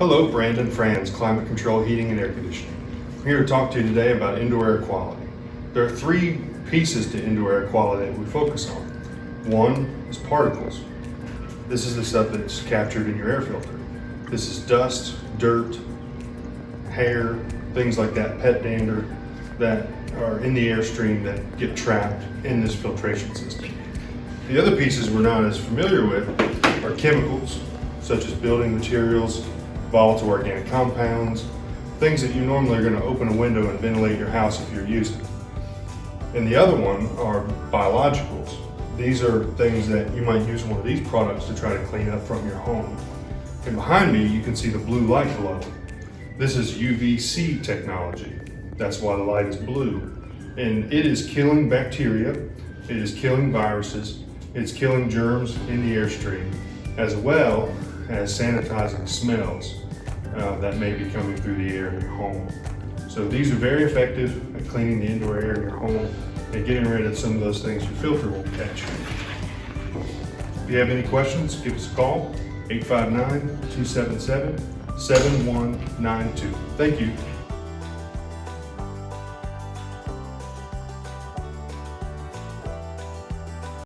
Hello, Brandon Franz, Climate Control Heating and Air Conditioning. I'm here to talk to you today about indoor air quality. There are three pieces to indoor air quality that we focus on. One is particles. This is the stuff that's captured in your air filter. This is dust, dirt, hair, things like that, pet dander, that are in the airstream that get trapped in this filtration system. The other pieces we're not as familiar with are chemicals, such as building materials, volatile organic compounds, things that you normally are going to open a window and ventilate your house if you're using. And the other one are biologicals. These are things that you might use one of these products to try to clean up from your home. And behind me, you can see the blue light glow. This is UVC technology. That's why the light is blue. And it is killing bacteria, it is killing viruses, it's killing germs in the airstream, as well as sanitizing smells that may be coming through the air in your home. So these are very effective at cleaning the indoor air in your home and getting rid of some of those things your filter won't catch. If you have any questions, give us a call, 859-277-7192. Thank you.